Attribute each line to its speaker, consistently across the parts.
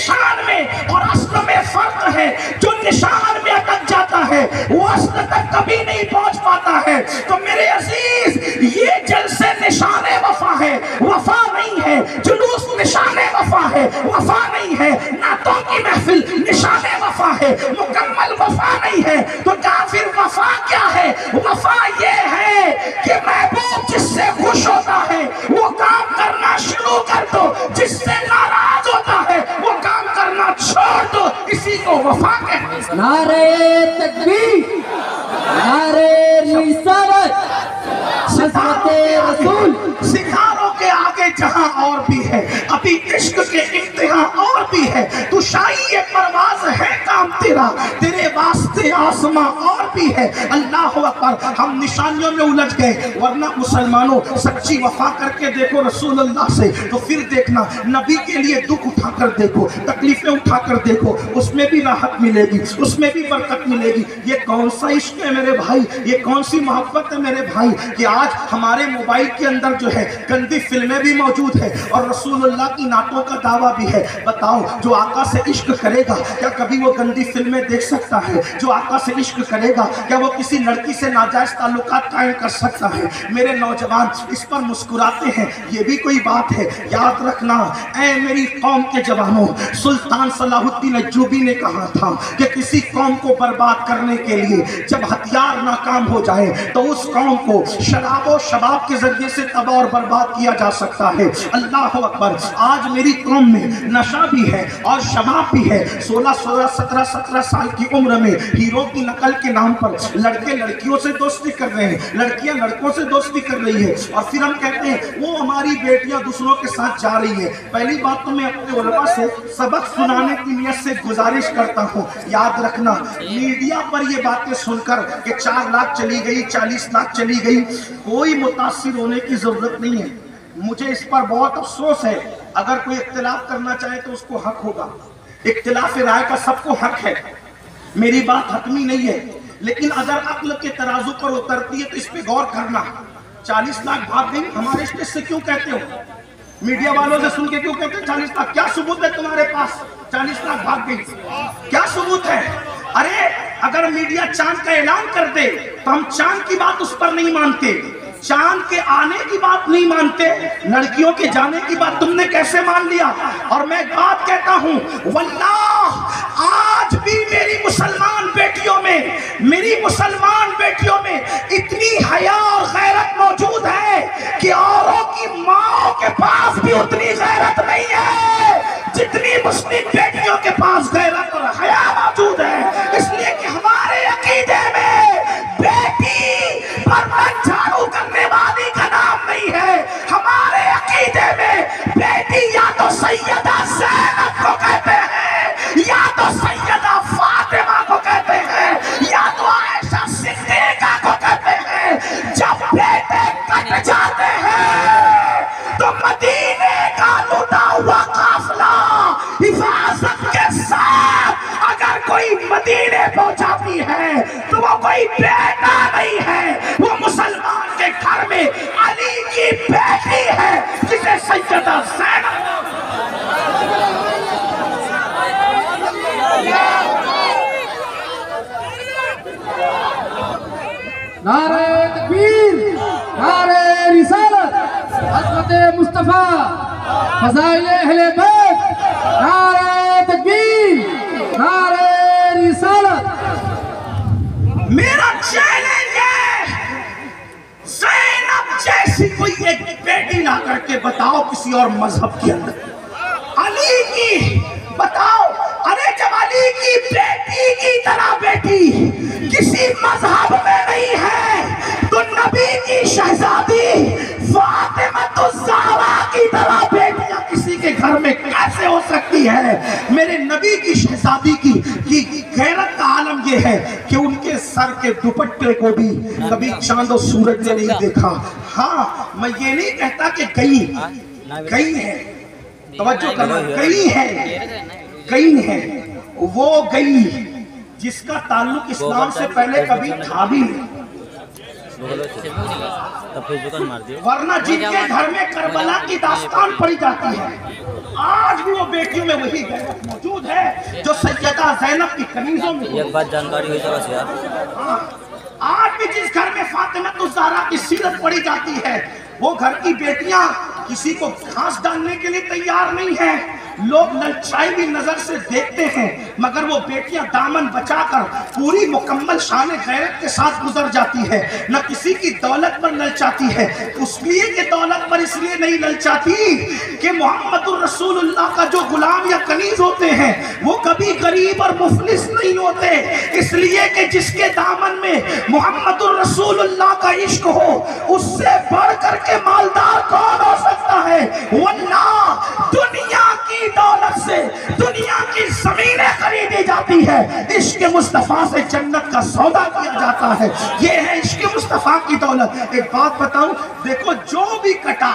Speaker 1: نشان میں اور اصل میں فرق ہے. جو نشان میں اٹک جاتا ہے وہ اصل تک کبھی نہیں پہنچ پاتا ہے. تو میرے عزیز یہ جلسے نشان وفا ہے, وفا نہیں ہے. جلوس نشان وفا ہے, وفا نہیں ہے. نعتوں کی محفل نشان وفا ہے, مکمل وفا نہیں ہے. تو پھر وفا کیا ہے؟ وفا یہ ہے کہ محبوب جس سے خوش ہوتا ہے وہ کام کرنا شروع کر دو, جس سے ناراض ہوتا ہے وہ کام کرنا چھوڑ دو. اسی کو وفا کہتے ہیں.
Speaker 2: نعرہ تکبیر, نعرہ رسالت, عظمت رسول.
Speaker 1: ستاروں کے آگے جہاں اور بھی ہے, ابھی عشق کے انتہا اور بھی ہے. تو شاہی پرواز ہے کام تیرا, تیرے واسطے آسماں اور بھی ہے. اللہ اکبر. ہم نشانیوں میں الجھ گئے, ورنہ مسلمانوں سچی وفا کر کے دیکھو رسول اللہ سے, تو پھر دیکھنا نبی کے لیے دکھ اٹھا کر دیکھو, تکلیفیں اٹھا کر دیکھو, اس میں بھی راحت ملے گی, اس میں بھی برکت ملے گی. یہ کون سا عشق ہے میرے بھائی, یہ کون سی محبت ہے میرے بھائی کہ آج ہمارے موبائل کے اندر جو ہے گندی فلمیں بھی موجود ہے اور رسول اللہ کی نعتوں کا دعویٰ بھی ہے. بتاؤ جو آقا سے عشق کرے گا کیا کبھی وہ گندی فلمیں دیکھ سکتا ہے؟ جو آقا سے عشق کرے گا کیا وہ کسی لڑکی سے ناجائز تعلقات قائم کر سکتا ہے؟ میرے نوجوان اس پر مسکراتے ہیں, یہ بھی کوئی بات ہے. یاد رکھنا اے میری قوم کے جوانوں, سلطان صلاح الدین ایوبی نے کہا تھا کہ کسی قوم کو برباد کرنے کے لیے جب ہتھیار ناکام ہو جائے تو اس قوم کو شراب و شباب کے ذریعے سے تباہ اور برباد کیا جا سکتا ہے. اللہ اکبر. آج میری قوم میں نشہ بھی ہے اور شباب بھی ہے. 17 سال کی عمر میں ہیرو کی نقل کے نام پر لڑکے لڑکیوں سے دوستی کر رہے ہیں, لڑکیاں لڑکوں سے دوستی کر رہی ہے, اور پھر ہم کہتے ہیں وہ ہماری بیٹیاں دوسروں کے ساتھ جا رہی ہے. پہلی بات تو میں اپنے علماء سے سبق سنانے کی نیت سے گزارش کرتا ہوں, یاد رکھنا میڈیا پر یہ باتیں سن کر کہ 4 لاکھ چلی گئی, 40 لاکھ چلی گئی, کوئی متاثر ہونے کی ضرورت نہیں ہے. مجھے اس پر بہت افسوس ہے. اگر کوئی اختلاف کرنا چاہے تو اس کو حق ہوگا, اختلاف رائے کا سب کو حق ہے, میری بات حتمی نہیں ہے. لیکن اگر عقل کے ترازو پر اترتی ہے تو اس پہ غور کرنا. 40 لاکھ بھاگ گئی, ہمارے اسٹیج سے کیوں کہتے ہو؟ میڈیا والوں سے سن کے کیوں کہتے ہیں 40 لاکھ؟ کیا ثبوت ہے تمہارے پاس 40 لاکھ بھاگ گئی؟ کیا ثبوت ہے؟ ارے اگر میڈیا چاند کا اعلان کر دے تو ہم چاند کی بات اس پر نہیں مانتے, چاند کے آنے کی بات نہیں مانتے, لڑکیوں کے جانے کی بات تم نے کیسے مان لیا؟ اور میں ایک بات کہتا ہوں, واللہ آج بھی میری مسلمان بیٹیوں میں اتنی حیا اور غیرت موجود ہے کہ اوروں کی ماں کے پاس بھی اتنی غیرت نہیں ہے جتنی مسلم بیٹیوں کے پاس غیرت اور حیا موجود ہے. اس لیے کہ ہمارے عقیدے میں بیٹی برتن جھاڑو کرنے والی کا نام نہیں ہے. ہمارے عقیدے میں بیٹی یا تو سیدہ زینب کو کہتے ہیں, یا تو سیدہ فاطمہ کو کہتے ہیں, یا تو عائشہ صدیقہ کو کہتے ہیں. جب بیٹے کٹ جاتے ہیں تو مدینے کا لوٹا ہوا قافلہ حفاظت کے ساتھ اگر کوئی مدینے پہنچاتی ہے تو وہ کوئی بیٹا نہیں ہے, وہ مسلمان کے گھر میں علی کی بیٹی ہے جسے سیدہ زینب.
Speaker 2: نعرہ تکبیر, نعرہ رسالت, عظمت مصطفیٰ, فضائل اہل بیت. نعرہ تکبیر, نعرہ رسالت.
Speaker 1: میرا چیلنج ہے, زینب جیسی کوئی ایک بیٹی لا کر کے بتاؤ کسی اور مذہب کے اندر, علی کی بتاؤ. ارے جب علی کی بیٹی کی طرح بیٹی کسی مذہب میں نہیں ہے تو نبی کی شہزادی فاطمہ الزہرا کی طرح بیٹیاں کسی کے گھر میں کیسے ہو سکتی ہے؟ میرے نبی کی شہزادی کی غیرت کا عالم یہ ہے کہ ان کے سر کے دوپٹے کو بھی کبھی چاند و سورج نے نہیں دیکھا. ہاں میں یہ نہیں کہتا کہ کئی ہے, توجہ کرنا, کئی ہے, وہ گئی جس کا تعلق اسلام سے پہلے کبھی تھا بھی نہیں. ورنہ جن کے گھر میں کربلا کی داستان پڑھی جاتی ہے آج بھی وہ بیٹیوں میں وہی غیرت موجود ہے جو سیدہ زینب کی کنیزوں میں
Speaker 3: ایک بات جانکاری ہوئی تھا بس یار،
Speaker 1: آج بھی جس گھر میں فاطمہ الزہرا کی سیرت پڑھی جاتی ہے وہ گھر کی بیٹیاں کسی کو گھاس ڈالنے کے لیے تیار نہیں ہیں، لوگ للچائی بھی نظر سے دیکھتے ہیں، مگر وہ بیٹیاں دامن بچا کر پوری مکمل شان غیرت کے ساتھ گزر جاتی ہے، نہ کسی کی دولت پر للچاتی ہے، اس لیے کہ دولت پر اس لیے نہیں للچاتی کہ محمد الرسول اللہ کا جو غلام یا کنیز ہوتے ہیں وہ کبھی غریب اور مفلس نہیں ہوتے، اس لیے کہ جس کے دامن میں محمد الرسول اللہ کا عشق ہو اس سے بڑھ کر کے مالدار کون ہو سکتا ہے؟ واللہ دنیا کی دولت سے دنیا کی زمینیں خریدی جاتی ہے، عشق مصطفیٰ سے جنت کا سودا کیا جاتا ہے، یہ ہے عشق مصطفیٰ کی دولت۔ ایک بات بتاؤں، دیکھو جو بھی کٹا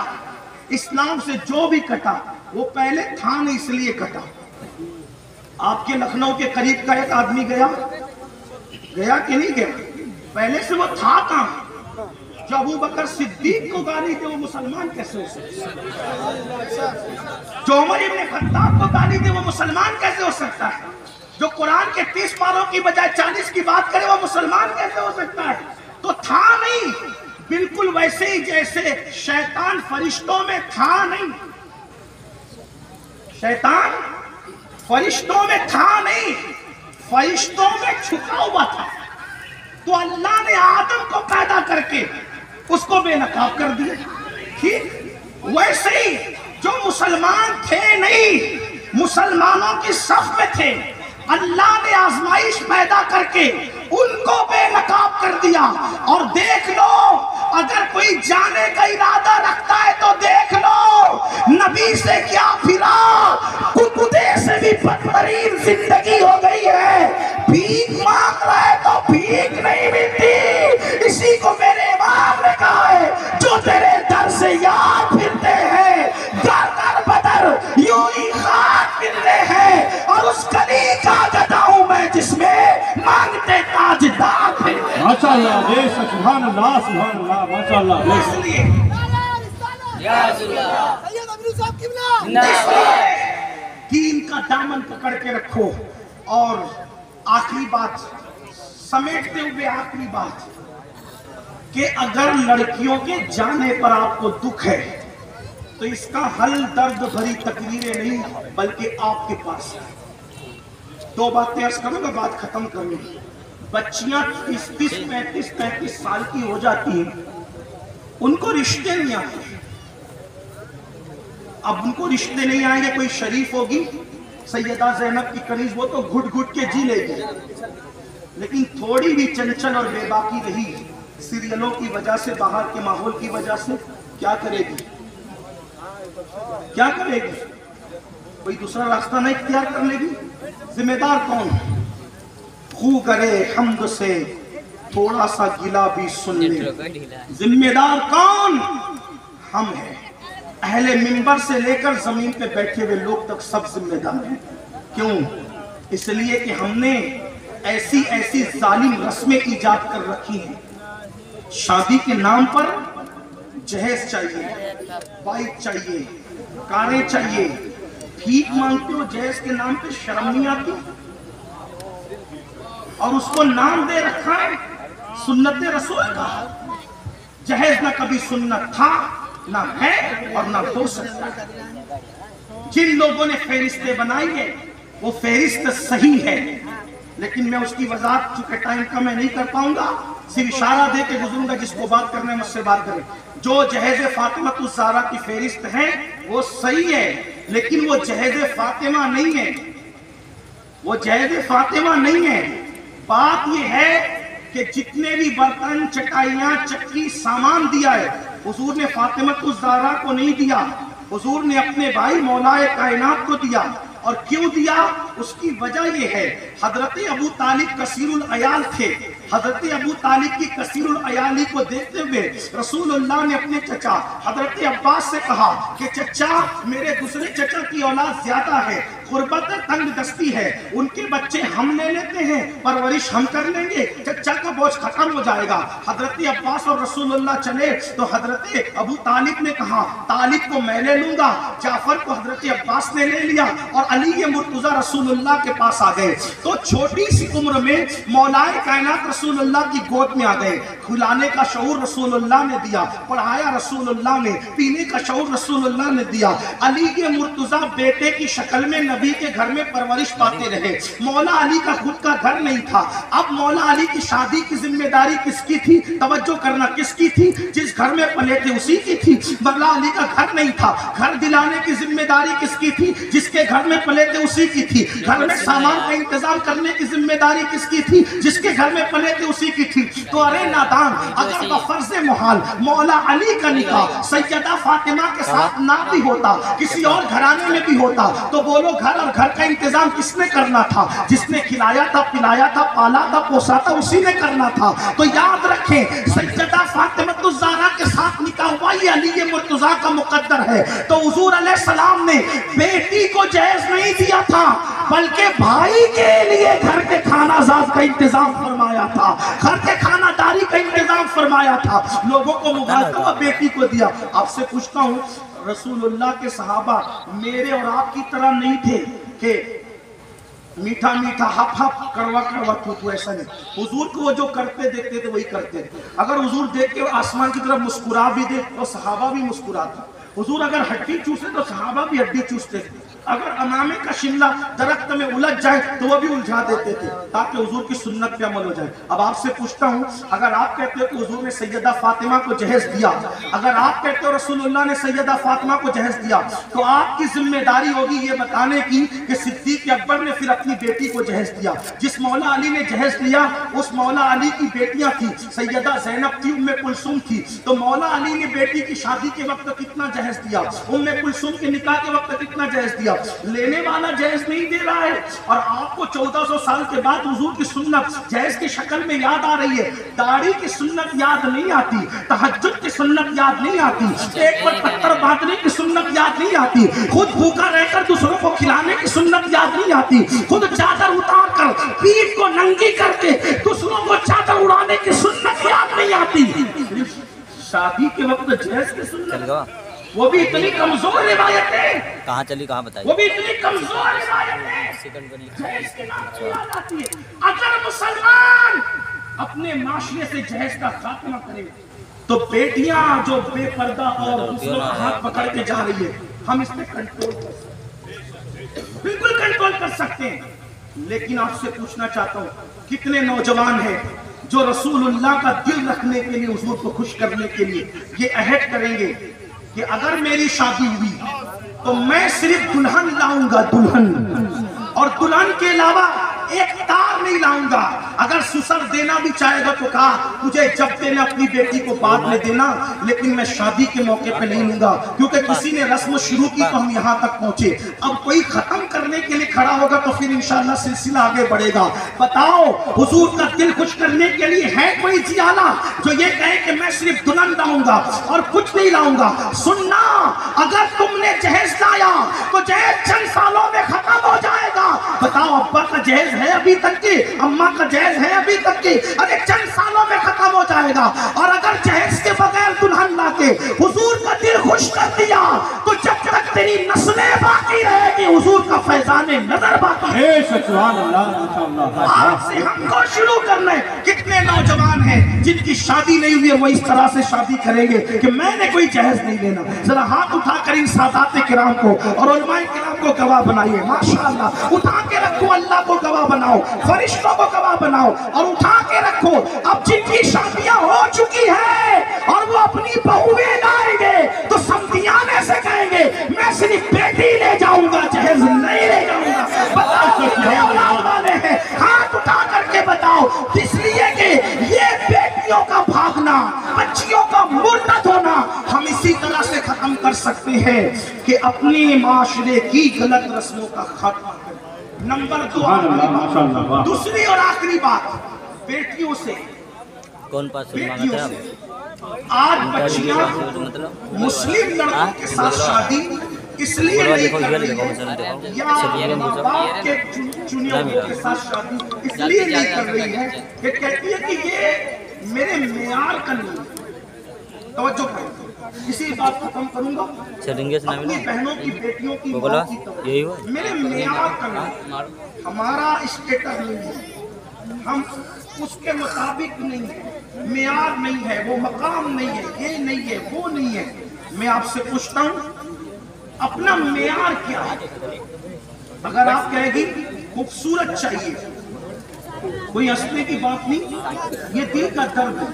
Speaker 1: اسلام سے، جو بھی کٹا وہ پہلے تھا نہیں اس لیے کٹا۔ آپ کے لکھنؤ کے قریب کا ایک آدمی گیا کہ نہیں گیا؟ پہلے سے وہ تھا کہاں؟ جو ابو بکر صدیق کو گالی دے وہ مسلمان کیسے ہو سکتا ہے؟ جو عمر ابن خطاب کو گالی دے وہ مسلمان کیسے ہو سکتا ہے؟ جو قرآن کے 30 پاروں کی بجائے 40 کی بات کرے وہ مسلمان کیسے ہو سکتا ہے؟ تو تھا نہیں، بالکل ویسے ہی جیسے شیطان فرشتوں میں تھا نہیں، شیطان فرشتوں میں تھا نہیں، فرشتوں میں چھپا ہوا تھا، تو اللہ نے آدم کو پیدا کر کے اس کو بے نقاب کر دیا۔ ٹھیک ویسے ہی جو مسلمان تھے نہیں، مسلمانوں کی صف میں تھے، اللہ نے آزمائش پیدا کر کے ان کو بے نقاب کر دیا۔ اور دیکھ لو اگر کوئی جانے کا ارادہ رکھتا ہے تو دیکھ لو نبی سے کیا پھرا، کتے سے بھی بدترین زندگی ہو گئی ہے، بھیک مانگ رہا ہے تو بھیک نہیں ملتی۔ اسی کو میرے امام نے کہا ہے جو تیرے در سے یاد پھرتے ہیں در در بدر یوں ہی خاک ملتے ہیں، اور اس گلی کا گدا ہوں میں جس میں مانگتے تاجدار پھرتے ہیں۔
Speaker 4: ماشاءاللہ، بے شک، سبحان اللہ، سبحان اللہ، ماشاءاللہ۔
Speaker 1: اس لیے دین کا دامن پکڑ کے رکھو۔ اور آخری بات سمیٹتے ہوئے، آخری بات کہ اگر لڑکیوں کے جانے پر آپ کو دکھ ہے تو اس کا حل درد بھری تقریریں نہیں بلکہ آپ کے پاس ہے۔ دو باتیں عرض کروں گا، بات ختم کروں گی۔ بچیاں 35 سال کی ہو جاتی ہیں، ان کو رشتے نہیں آتے۔ اب ان کو رشتے نہیں آئیں گے، کوئی شریف ہوگی سیدہ زینب کی کنیز، وہ تو گھٹ گھٹ کے جی لے گی، لیکن تھوڑی بھی چنچل اور بے باکی رہی سیریلوں کی وجہ سے، باہر کے ماحول کی وجہ سے، کیا کرے گی؟ کیا کرے گی؟ کوئی دوسرا راستہ نہیں اختیار کر لے گی؟ ذمہ دار کون؟ خو کرے حمد سے تھوڑا سا گلا بھی سن لے، ذمہ دار کون؟ ہم ہیں۔ اہل منبر سے لے کر زمین پہ بیٹھے ہوئے لوگ تک سب ذمہ دار ہیں۔ کیوں؟ اس لیے کہ ہم نے ایسی ایسی ظالم رسمیں ایجاد کر رکھی ہیں۔ شادی کے نام پر جہیز چاہیے، بائک چاہیے، کاریں چاہیے، بھیک مانگتے ہو جہیز کے نام پہ، شرم نہیں آتی؟ اور اس کو نام دے رکھا ہے سنت رسول کا۔ جہیز نہ کبھی سنت تھا، نہ ہے، اور نہ ہو سکتا۔ جن لوگوں نے فہرستیں بنائی ہے وہ فہرست صحیح ہے، لیکن میں اس کی وضاحت چونکہ ٹائم کا میں نہیں کر پاؤں گا، صرف اشارہ دے کے گزروں گا، جس کو بات کرنا ہے مجھ سے بات کریں۔ جو جہیز فاطمہ الزہرا کی فہرست ہے وہ صحیح ہے، لیکن وہ جہیز فاطمہ نہیں ہے، وہ جہیز فاطمہ نہیں ہے۔ بات یہ ہے کہ جتنے بھی برتن، چٹائیاں، چکی، سامان دیا ہے حضور نے فاطمہ الزہرا کو نہیں دیا، حضور نے اپنے بھائی مولا کائنات کو دیا۔ اور کیوں دیا؟ اس کی وجہ یہ ہے حضرت ابو طالب کثیر العیال تھے. حضرت ابو طالب کی کثیر العیالی کو دیکھتے ہوئے رسول اللہ نے اپنے چچا حضرت عباس سے کہا کہ چچا میرے دوسرے چچا کی اولاد زیادہ ہے, غربت تنگ دستی ہے, ان کے بچے ہم لے لیتے ہیں, پرورش ہم کر لیں گے, چچا کا بوجھ ختم ہو جائے گا. حضرت عباس اور رسول اللہ چلے تو حضرت ابو طالب نے کہا طالب کو میں لے لوں گا. جعفر کو حضرت عباس نے لے لیا اور علی مرتضی رسول اللہ کے پاس آ گئے. تو چھوٹی سی عمر میں مولائے کائنات رسول اللہ کی گود میں آ گئے. کھلانے کا شعور رسول اللہ نے دیا, پڑھایا رسول اللہ نے, پینے کا شعور رسول اللہ نے دیا. علی مرتضی بیٹے کی شکل میں نبی کے گھر میں پرورش پاتے رہے. مولا علی کا خود کا گھر نہیں تھا. اب مولا علی کی شادی کی ذمہ داری کس کی تھی؟ توجہ کرنا, کس کی تھی؟ جس گھر میں پلے تھے اسی کی تھی. مولا علی کا گھر نہیں تھا. گھر دلانے کی ذمہ داری کس کی تھی؟ جس کے گھر میں پلے تھے اسی کی تھی. گھر میں سامان کا انتظام کرنے کی ذمہ داری کس کی تھی؟ جس کے گھر میں پلے تھے اسی کی تھی. تو ارے نادان, اگر بفرض محال مولا علی کا نکاح سیدہ فاطمہ کے ساتھ نہ بھی ہوتا, کسی اور گھرانے میں بھی ہوتا, تو بولو گھر اور گھر کا انتظام کس نے کرنا تھا؟ جس نے کھلایا تھا, پلایا تھا, پالا تھا, پوسا تھا, اسی نے کرنا تھا. تو یاد رکھیں سیدہ فاطمہ الزہرا کے ساتھ نکاح ہوا, یہ علی مرتضیٰ کا مقدر ہے. تو حضور علیہ السلام نے بیٹی کو جہیز نہیں دیا تھا, بلکہ بھائی کے لیے گھر کے کھانا زاد کا انتظام فرمایا تھا, گھر کے کھانا داری کا انتظام فرمایا تھا. لوگوں کو مبارک ہوا, بیٹی کو دیا. آپ سے پوچھتا ہوں, رسول اللہ کے صحابہ میرے اور آپ کی طرح نہیں تھے کہ میٹھا میٹھا ہپ ہپ کڑوا کڑوا تو ایسا نہیں. حضور کو وہ جو کرتے دیکھتے تھے وہی کرتے تھے. اگر حضور دیکھ کے آسمان کی طرف مسکرا بھی دے تو صحابہ بھی مسکراتے. حضور اگر ہڈی چوسے تو صحابہ بھی ہڈی چوستے تھے. اگر امامے کا شملہ درخت میں الجھ جائے تو وہ بھی الجھا دیتے تھے تاکہ حضور کی سنت پہ عمل ہو جائے. اب آپ سے پوچھتا ہوں, اگر آپ کہتے ہو کہ حضور نے سیدہ فاطمہ کو جہیز دیا, اگر آپ کہتے ہو رسول اللہ نے سیدہ فاطمہ کو جہیز دیا, تو آپ کی ذمہ داری ہوگی یہ بتانے کی کہ صدیق اکبر نے پھر اپنی بیٹی کو جہیز دیا. جس مولا علی نے جہیز دیا اس مولا علی کی بیٹیاں تھی, سیدہ زینب تھی, ام کلثوم تھی. تو مولا علی نے بیٹی کی شادی کے وقت کتنا جہیز دیا, ام کلثوم کے نکاح کے وقت کتنا جہیز دیا. لینے والا جہیز نہیں دے رہا ہے, اور آپ کو 1400 سال کے بعد حضور کی سنت جہیز کی شکل میں یاد آ رہی ہے. داڑھی کی سنت یاد نہیں آتی, تہجد کی سنت یاد نہیں آتی, ایک پر پتھر باندھنے کی سنت یاد نہیں آتی, خود بھوکا رہ کر دوسروں کو کھلانے کی سنت یاد نہیں آتی, خود چادر اتار کر پیٹھ کو ننگی کر کے دوسروں کو چادر اڑانے کی سنت یاد نہیں آتی. شادی کے وقت جہیز کی سنت, وہ بھی اتنی کمزور روایت ہے.
Speaker 3: کہاں چلی, کہاں بتائیے؟
Speaker 1: وہ بھی اتنی کمزور روایت ہے. جہیز کے نام سے یاد آتی ہے. اگر مسلمان اپنے معاشرے سے جہیز کا خاتمہ کرے تو بیٹیاں جو بے پردہ اور دوسروں کا ہاتھ پکڑ کے جا رہی ہے, ہم اس پہ کنٹرول کر سکتے ہیں, بالکل کنٹرول کر سکتے ہیں. لیکن آپ سے پوچھنا چاہتا ہوں, کتنے نوجوان ہیں جو رسول اللہ کا دل رکھنے کے لیے, حضور کو خوش کرنے کے لیے یہ عہد کریں گے کہ اگر میری شادی ہوئی تو میں صرف دلہن لاؤں گا, دلہن, اور دلہن کے علاوہ ایک تار نہیں لاؤں گا. اگر سسر دینا بھی چاہے گا تو کہا مجھے جب دینا اپنی بیٹی کو بعد میں دینا, لیکن میں شادی کے موقع پہ نہیں لوں گا, کیونکہ کسی نے رسم شروع کی تو ہم یہاں تک پہنچے. اب کوئی ختم کرنے کے لیے کھڑا ہوگا تو پھر انشاءاللہ سلسلہ آگے بڑھے گا. بتاؤ حضور کا دل خوش کرنے کے لیے ہے کوئی جیالا جو یہ کہے کہ میں صرف دلہن لاؤں گا اور کچھ نہیں لاؤں گا؟ سننا, اگر تم نے جہیز لایا تو جہیز چند سالوں میں ختم ہو جائے گا. بتاؤ ابا کا جہیز ہے ابھی تک کی, اماں کا جہیز ہے ابھی تک کی, ارے چند سالوں میں ختم ہو جائے گا. اور اگر جہیز کے بغیر دلہن لا کے حضور کا دل خوش کر دیا تو جب تک تیری نسلیں باقی رہے گی حضور کا فیضان نظر باقی ہے.
Speaker 4: سبحان اللہ, ماشاءاللہ.
Speaker 1: آپ سے ہم کو شروع کرنا ہے. کتنے نوجوان ہیں جن کی شادی نہیں ہوئی, وہ اس طرح سے شادی کریں گے کہ میں نے کوئی جہیز نہیں لینا. ذرا ہاتھ اٹھا کر ان سادات کرام کو اور علماء کرام کو گواہ بنائیے. ماشاءاللہ, اٹھا کے رکھو, اللہ کو گواہ بناؤ, فرشتوں کو گواہ بناؤ, اور اٹھا کے رکھو. اب جن کی شادیاں ہو چکی ہیں اور وہ اپنی بہویں لائیں گے تو سمدھیانے سے کہیں گے میں صرف بیٹی لے جاؤں گا, جہیز نہیں لے جاؤں گا. بتاؤ کتنے اولاد والے ہیں, ہاتھ اٹھا کر کے بتاؤ. اس لیے کہ یہ بیٹیوں کا بھاگنا, بچیوں کا مرتد ہونا ہم اسی طرح سے ختم ختم کر سکتے ہیں کہ اپنے معاشرے کی غلط رسموں کا خاتمہ کریں۔ نمبر 2،
Speaker 4: ماشاءاللہ،
Speaker 1: دوسری اور آخری بات، بیٹیوں سے
Speaker 3: کون پاس مانگا تھا آپ؟
Speaker 1: آج بچیاں مسلم لڑکوں کے ساتھ شادی اس لیے نہیں کر رہی ہے، یا ماں باپ کے چنے ہوئے کے ساتھ شادی اس لیے نہیں کر رہی ہے کہ کہتی ہے کہ یہ میرے معیار کا نہیں ہے۔ توجہ کریں، اسی بات کو کم کروں گا، اپنی بہنوں کی بیٹیوں کی ماں کی طرح میرے معیار کا نہیں ہے، ہمارا اسٹیٹس نہیں ہے، ہم اس کے مطابق نہیں ہے، معیار نہیں ہے، وہ مقام نہیں ہے، یہ نہیں ہے، وہ نہیں ہے۔ میں آپ سے پوچھتا ہوں اپنا معیار کیا ہے؟ اگر آپ کہے گی خوبصورت چاہیے، کوئی ہنسنے کی بات نہیں، یہ دل کا درد ہے،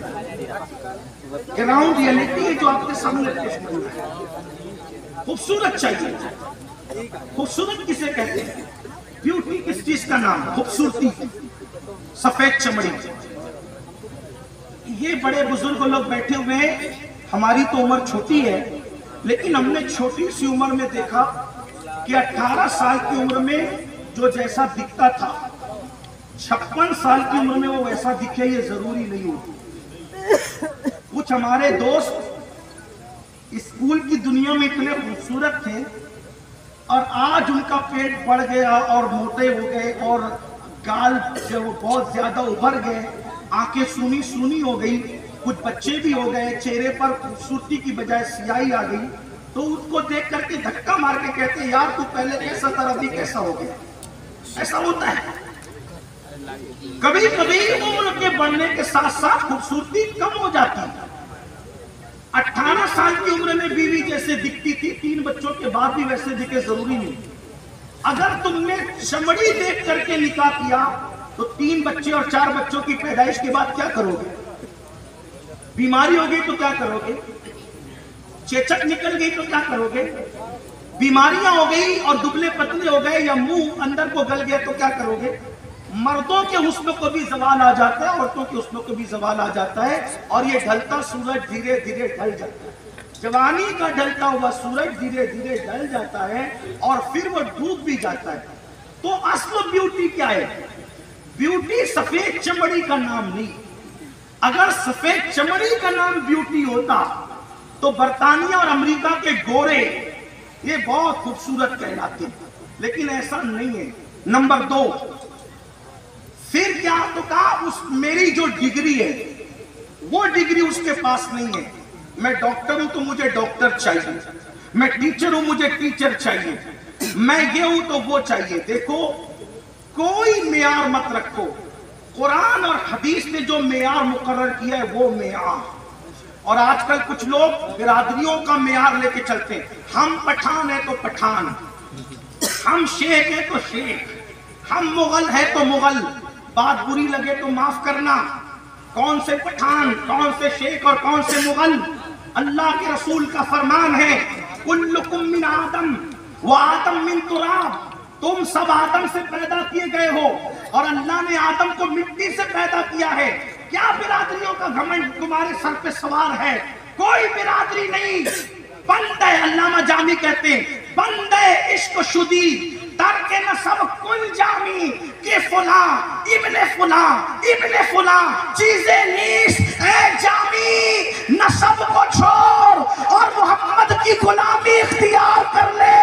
Speaker 1: گراؤنڈ ریئلٹی ہے جو آپ کے سامنے پیش کر رہا ہے۔ خوبصورت چاہیے، خوبصورت کسے کہتے ہیں؟ بیوٹی کس چیز کا نام؟ خوبصورتی، سفید چمڑی۔ یہ بڑے بزرگ لوگ بیٹھے ہوئے ہیں، ہماری تو عمر چھوٹی ہے لیکن ہم نے چھوٹی سی عمر میں دیکھا کہ 18 سال کی عمر میں جو جیسا دکھتا تھا 56 سال کی عمر میں وہ ویسا دکھے، یہ ضروری نہیں ہوتی۔ کچھ ہمارے دوست اسکول کی دنیا میں اتنے خوبصورت تھے اور آج ان کا پیٹ بڑھ گیا اور موٹے ہو گئے اور گال جو بہت زیادہ ابھر گئے، آنکھیں سونی سونی ہو گئی، کچھ بچے بھی ہو گئے، چہرے پر خوبصورتی کی بجائے سیاہی آ گئی، تو اس کو دیکھ کر کے دھکا مار کے کہتے ہیں یار تو پہلے کیسا تھا ابھی کیسا ہو گیا۔ ایسا ہوتا ہے، کبھی کبھی عمر کے بڑھنے کے ساتھ ساتھ خوبصورتی کم ہو جاتی ہے۔ 18 سال کی عمر میں بیوی جیسے دکھتی تھی 3 بچوں کے بعد بھی ویسے دکھے، ضروری نہیں۔ اگر تم نے چمڑی دیکھ کر کے نکاح کیا تو 3 بچے اور 4 بچوں کی پیدائش کے بعد کیا کرو گے؟ بیماری ہو گئی تو کیا کرو گے؟ چیچک نکل گئی تو کیا کرو گے؟ بیماریاں ہو گئی اور دبلے پتلے ہو گئے یا منہ اندر کو گل گیا تو کیا کرو گے؟ مردوں کے حسن کو بھی زوال آ جاتا ہے، عورتوں کے حسن کو بھی زوال آ جاتا ہے، اور یہ ڈھلتا سورج دھیرے دھیرے ڈھل جاتا ہے۔ جوانی کا ڈھلتا ہوا سورج دھیرے دھیرے ڈھل جاتا ہے اور پھر وہ ڈوب بھی جاتا ہے۔ تو اصل بیوٹی کیا ہے؟ بیوٹی سفید چمڑی کا نام نہیں۔ اگر سفید چمڑی کا نام بیوٹی ہوتا تو برطانیہ اور امریکہ کے گورے یہ بہت خوبصورت کہلاتے، لیکن ایسا نہیں ہے۔ نمبر 2، پھر کیا تو کہا میری جو ڈگری ہے وہ ڈگری اس کے پاس نہیں ہے۔ میں ڈاکٹر ہوں تو مجھے ڈاکٹر چاہیے، میں ٹیچر ہوں مجھے ٹیچر چاہیے، میں یہ ہوں تو وہ چاہیے۔ دیکھو کوئی معیار مت رکھو، قرآن اور حدیث نے جو معیار مقرر کیا ہے وہ معیار۔ اور آج کل کچھ لوگ برادریوں کا معیار لے کے چلتے ہیں، ہم پٹھان ہیں تو پٹھان، ہم شیخ ہیں تو شیخ، ہم مغل ہیں تو مغل۔ بات بری لگے تو معاف کرنا، کون سے پٹھان، کون سے شیخ اور کون سے مغل؟ اللہ کے رسول کا فرمان ہے کلکم من آدم وآدم من تراب، تم سب آدم سے پیدا کیے گئے ہو اور اللہ نے آدم کو مٹی سے پیدا کیا ہے۔ کیا برادریوں کا گھمنڈ تمہارے سر پہ سوار ہے؟ کوئی برادری نہیں۔ بندے علامہ جامی کہتے ہیں بندے عشق شدی در کے نسب کل جامی کہ فلاں ابن فلاں ابن فلاں چیزیں نیست اے جامی، نسب کو چھوڑ اور محمد کی غلامی اختیار کر لے۔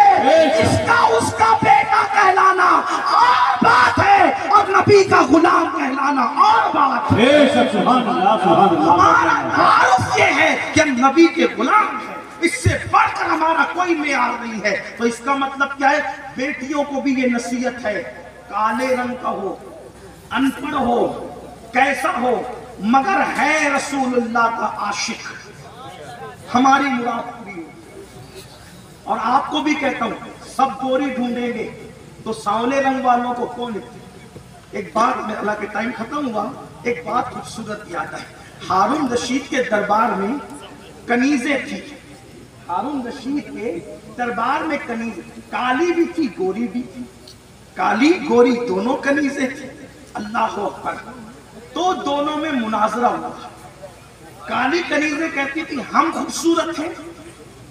Speaker 1: اس کا بیٹا کہلانا اور بات ہے اور نبی کا غلام کہلانا اور بات ہے۔
Speaker 4: سبحان اللہ، سبحان اللہ۔
Speaker 1: ہمارا تعارف یہ ہے کہ ہم نبی کے غلام ہیں، اس سے بڑھ کر ہمارا کوئی معیار نہیں ہے۔ تو اس کا مطلب کیا ہے؟ بیٹیوں کو بھی یہ نصیحت ہے، کالے رنگ کا ہو، ان پڑھ ہو، کیسا ہو، مگر ہے رسول اللہ کا عاشق، ہماری مراد پوری ہو۔ اور آپ کو بھی کہتا ہوں سب گوری ڈھونڈیں گے تو سانولے رنگ والوں کو کون لکھتے؟ ایک بات میں اللہ کے ٹائم ختم ہوا، ایک بات خوبصورت یاد ہے۔ ہارون رشید کے دربار میں کنیزیں تھی، ہارون رشید کے دربار میں کنیزیں، کالی بھی تھی گوری بھی تھی، کالی گوری دونوں کنیزیں تھی۔ اللہ اکبر۔ تو دونوں میں مناظرہ ہوا، کالی کنیزیں کہتی تھی ہم خوبصورت ہیں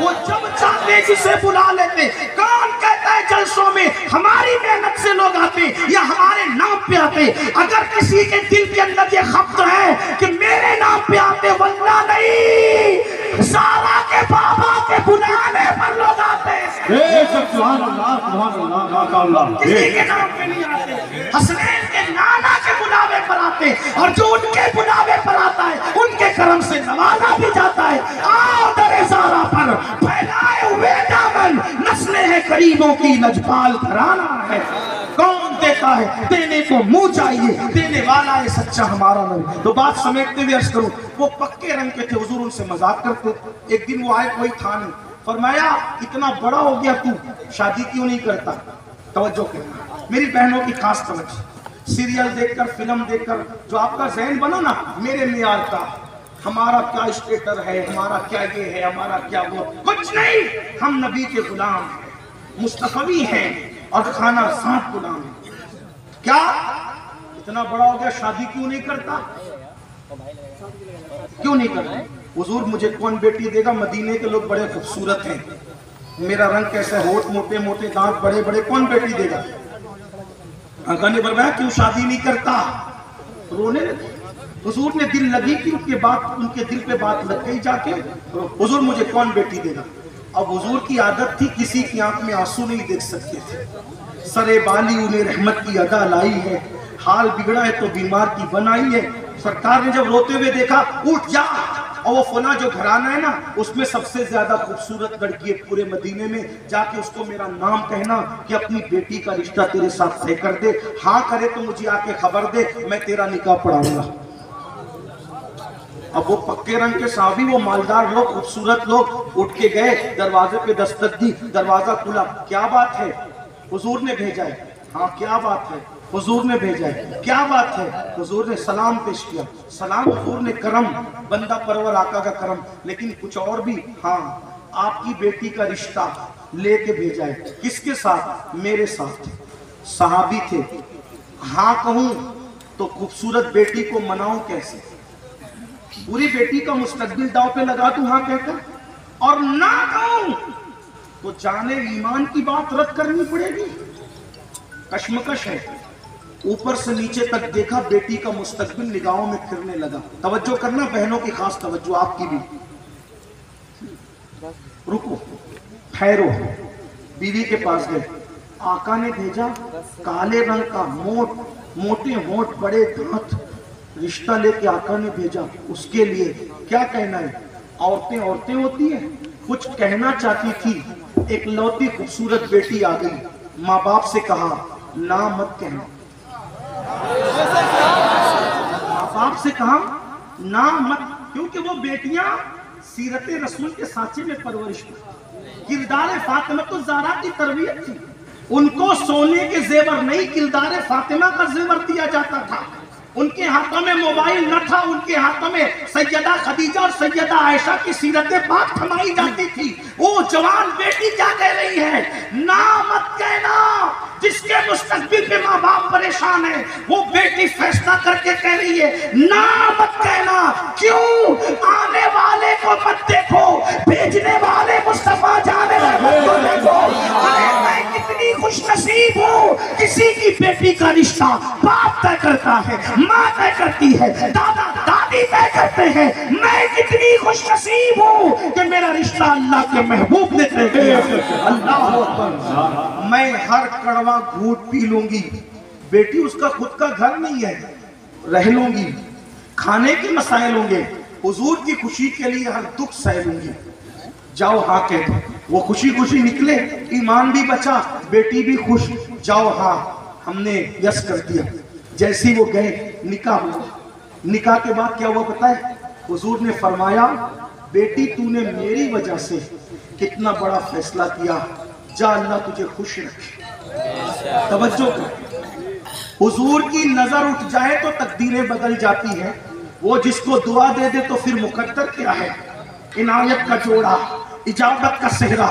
Speaker 1: وہ جب چاہتے جسے بلا لیتے. کون کہتا ہے جلسوں میں ہماری محنت سے لوگ آتے یا ہمارے نام پہ آتے؟ اگر کسی کے دل کے اندر یہ خبر ہے کہ میرے نام پہ آتے، واللہ نہیں، زارا کے بابا کے بلانے پر لوگ آتے.
Speaker 4: سبحان اللہ سبحان اللہ ماشاء اللہ.
Speaker 1: کسی کے نام پہ نہیں آتے، حسنین کے نانا کے بلاوے پر آتے، اور جو ان کے بلاوے پر آتا ہے ان کے کرم سے نوازا بھی جاتا ہے. آؤ در زارا پر پھیلائے ہوئے دامن، نسلیں ہیں قریبوں کی لجپال گھرانہ ہے. کون دیتا ہے؟ دینے کو منہ چاہیے، دینے والا ہے سچا ہمارا نبی. تو بات سمیٹتے ہوئے عرض کروں، وہ پکے رنگ کے تھے، حضور ان سے مذاق کرتے. ایک دن وہ آئے، کوئی تھا نہیں، فرمایا اتنا بڑا ہو گیا تو شادی کیوں نہیں کرتا؟ توجہ کرنا میری بہنوں کی خاص توجہ. سیریل دیکھ کر، فلم دیکھ کر جو آپ کا ذہن بنا نا میرے معیار کا، ہمارا کیا اسٹیٹر ہے، ہمارا کیا یہ ہے، ہمارا کیا وہ، کچھ نہیں. ہم نبی کے غلام ہیں، مصطفی ہیں، اور کھانا ساتھ غلام ہیں. کیا اتنا بڑا ہو گیا شادی کیوں نہیں کرتا؟ کیوں نہیں کرتا؟ حضور مجھے کون بیٹی دے گا؟ مدینے کے لوگ بڑے خوبصورت ہیں، میرا رنگ کیسے، ہونٹ موٹے موٹے، دانت بڑے بڑے، کون بیٹی دے گا؟ آقا نے فرمایا کیوں شادی نہیں کرتا؟ رونے لگے. حضور نے دل لگی کہ ان کے دل پہ بات لگ گئی جا کے. حضور مجھے کون بیٹی دے گا؟ اب حضور کی عادت تھی کسی کی آنکھ میں آنسو نہیں دیکھ سکتے تھے. سرے بالی انہیں رحمت کی ادا لائی ہے، حال بگڑا ہے تو بیمار کی بنائی ہے. سرکار نے جب روتے ہوئے دیکھا، اٹھ جا، اور وہ فلاں جو گھرانہ ہے نا اس میں سب سے زیادہ خوبصورت لڑکی ہے پورے مدینے میں، جا کے اس کو میرا نام کہنا کہ اپنی بیٹی کا رشتہ تیرے ساتھ طے کر دے. ہاں کرے تو مجھے آ کے خبر دے، میں تیرا نکاح پڑھاؤں گا. اب وہ پکے رنگ کے صحابی، وہ مالدار لوگ، خوبصورت لوگ اٹھ کے گئے، دروازے پہ دستک دی، دروازہ کھلا. کیا بات ہے؟ حضور نے بھیجا ہے. ہاں کیا بات ہے؟ حضور نے بھیجا ہے. کیا بات ہے؟ حضور نے سلام پیش کیا. سلام حضور نے کرم، بندہ پرور آقا کا کرم، لیکن کچھ اور بھی. ہاں آپ کی بیٹی کا رشتہ لے کے بھیجا ہے. کس کے ساتھ؟ میرے ساتھ. صحابی تھے. ہاں کہوں تو خوبصورت بیٹی کو مناؤں کیسے؟ پوری بیٹی کا مستقبل داؤ پہ لگا دوں ہاں کہہ کر، اور نہ کہوں تو جانے ایمان کی بات رد کرنی پڑے گی. کشمکش ہے. اوپر سے نیچے تک دیکھا، بیٹی کا مستقبل نگاہوں میں پھرنے لگا. توجہ کرنا بہنوں کی خاص توجہ، آپ کی بھی. رکو، ٹھہرو. بیوی کے پاس گئے. آقا نے بھیجا، کالے رنگ کا، موٹے ہونٹ، بڑے دانت، رشتہ لے کے آقا نے بھیجا. اس کے لیے کیا کہنا ہے؟ عورتیں ہوتی ہیں، کچھ کہنا چاہتی تھی. ایک لوتی خوبصورت بیٹی آ گئی. ماں باپ سے کہا نہ مت کہنا. ماں باپ سے کہا نہ مت، کیونکہ وہ بیٹیاں سیرت رسول کے سانچے میں پرورش تھی. کردار فاطمہ تو زہرا کی تربیت تھی. ان کو سونے کے زیور نہیں، کردار فاطمہ کا زیور دیا جاتا تھا. ان کے ہاتھوں میں موبائل نہ تھا، ان کے ہاتھوں میں سیدہ خدیجہ اور سیدہ عائشہ کی سیرت پاک تھمائی جاتی تھی. وہ جوان بیٹی کیا کہہ رہی ہے؟ نہ مت کہنا. جس کے مستقبل پہ ماں باپ پریشان ہے، وہ بیٹی فیصلہ کر کے کہہ رہی ہے نہ مت کہنا. کیوں؟ آنے والے کو مت دیکھو، بھیجنے والے مصطفیٰ جانے والے کو دیکھو. میں کتنی خوش نصیب ہوں، کسی کی بیٹی کا رشتہ باپ طے کرتا ہے، ماں طے کرتی ہے، دادا دادی طے کرتے ہیں. میں کتنی خوش نصیب ہوں کہ میرا رشتہ اللہ کے محبوب نے طے کیا. اللہ اکبر. میں ہر کڑوا گھوٹ پی لوں گی، بیٹی اس کا خود کا گھر نہیں ہے، رہ لوں گی. کھانے کے مسائل ہوں گے، حضور کی خوشی کے لیے ہر دکھ سہ لوں گی. جاؤ ہاں کہہ دو. وہ خوشی خوشی نکلے، ایمان بھی بچا، بیٹی بھی خوش. جاؤ ہاں، ہم نے یس کر دیا. جیسی وہ گئے، نکاح ہوا. نکاح کے بعد کیا ہوا پتہ ہے؟ حضور نے فرمایا بیٹی تو نے میری وجہ سے کتنا بڑا فیصلہ کیا، جا اللہ تجھے خوش رکھے. توجہ کر. حضور کی نظر اٹھ جائے تو تقدیریں بدل جاتی ہیں. وہ جس کو دعا دے دے تو پھر مقدر کیا ہے؟ عنایت کا جوڑا، اجابت کا صحرا،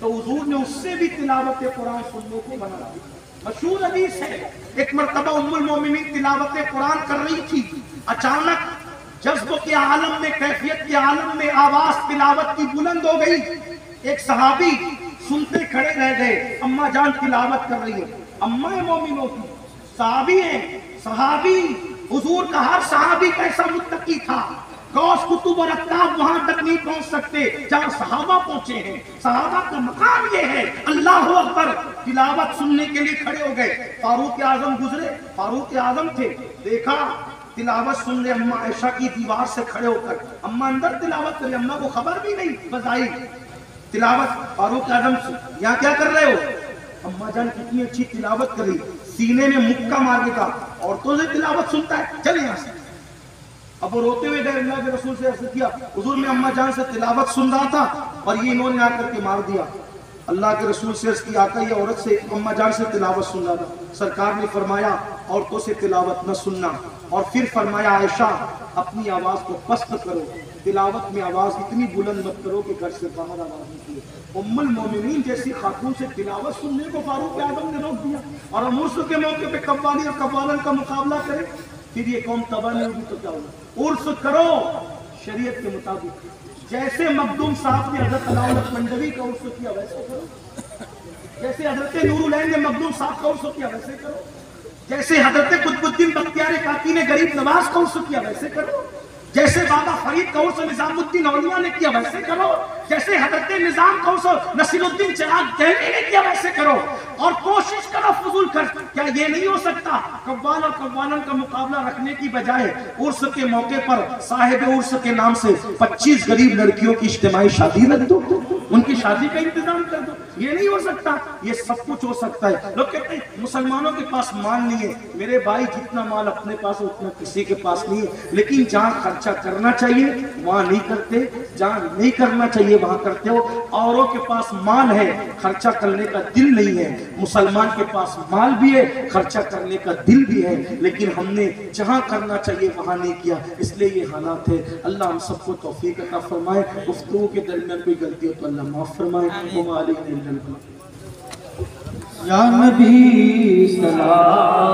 Speaker 1: تو حضور نے اس سے بھی تلاوت قرآن سننے کو منع کیا۔ مشہور حدیث ہے، ایک مرتبہ ام المومنین تلاوت قرآن کر رہی تھی، اچانک جذب کے عالم میں، کیفیت کے عالم میں آواز تلاوت کی بلند ہو گئی۔ ایک صحابی سنتے کھڑے رہ گئے، اماں جان تلاوت کر رہی ہے، اماں مومنوں کی صحابی ہیں، صحابی حضور کا ہر صحابی کیسا متقی تھا، غوث قطب اور اقطاب وہاں تک نہیں پہنچ سکتے جہاں صحابہ پہنچے ہیں۔ صحابہ کا مقام یہ ہے، اللہ اکبر، تلاوت سننے کے لیے کھڑے ہو گئے۔ فاروق اعظم گزرے، فاروق اعظم تھے، دیکھا تلاوت سن رہے اماں عائشہ کی دیوار سے کھڑے ہو کر، اماں اندر تلاوت کر رہے، اماں کو خبر بھی نہیں، بظاہر تلاوت۔ فاروق اعظم سے یہاں کیا کر رہے ہو؟ اماں جان کتنی اچھی تلاوت کر رہی، سینے میں مکہ مار کے کہا عورتوں سے تلاوت سنتا ہے، چل یہاں سے۔ اب وہ روتے ہوئے گئے، اللہ کے رسول سے عرض کیا، حضور میں اماں جان سے تلاوت سن رہا تھا اور یہ انہوں نے آ کر کے مار دیا۔ اللہ کے رسول سے عرض کیا، آقا یہ عورت سے اماں جان سے تلاوت سن رہا تھا۔ سرکار نے فرمایا عورتوں سے تلاوت نہ سننا، اور پھر فرمایا عائشہ اپنی آواز کو پست کرو، تلاوت میں آواز اتنی بلند مت کرو کہ گھر سے باہر آواز نکلے۔ ام المومنین جیسی خاتون سے تلاوت سننے کو فاروق اعظم نے روک دیا، اور ہم عرس کے موقع پہ قوالی اور قوالن کا مقابلہ کریں، پھر یہ قوم تباہ نہیں ہوگی تو کیا ہوگا؟ عرس کرو شریعت کے مطابق، جیسے مخدوم صاحب نے حضرت علاؤ منڈوی کا عرس کیا ویسے کرو، جیسے حضرت نور العین نے مخدوم صاحب کا عرس کیا ویسے کرو، جیسے حضرت قطب الدین بختیار کاکی نے غریب نواز کا عرس کیا ویسے کرو، جیسے بابا فرید کا عرس نظام الدین اولیاء نے کیا ویسے کرو، جیسے حضرت نظام کا عرس نصیر الدین چراغ دہلوی نے کیا ویسے کرو، اور کوشش کرو فضول کر۔ کیا یہ نہیں ہو سکتا قوال اور قوالن کا مقابلہ رکھنے کی بجائے عرس کے موقع پر صاحب عرس کے نام سے 25 غریب لڑکیوں کی اجتماعی شادی رکھ دو، ان کی شادی کا انتظام کر دو؟ یہ نہیں ہو سکتا؟ یہ سب کچھ ہو سکتا ہے۔ لوگ کہتے ہیں مسلمانوں کے پاس مال نہیں ہے، میرے بھائی جتنا مال اپنے پاس اتنا کسی کے پاس نہیں ہے، لیکن جہاں خرچہ کرنا چاہیے وہاں نہیں کرتے، جہاں نہیں کرنا چاہیے وہاں کرتے ہو۔ اوروں کے پاس مال ہے، خرچہ کرنے کا دل نہیں ہے، مسلمان کے پاس مال بھی ہے، خرچہ کرنے کا دل بھی ہے، لیکن ہم نے جہاں کرنا چاہیے وہاں نہیں کیا، اس لیے یہ حالات ہے۔ اللہ ہم سب کو توفیق عطا فرمائے، گفتگو کے درمیان کوئی غلطی ہو تو اللہ معاف فرمائے۔
Speaker 2: یا نبی سلام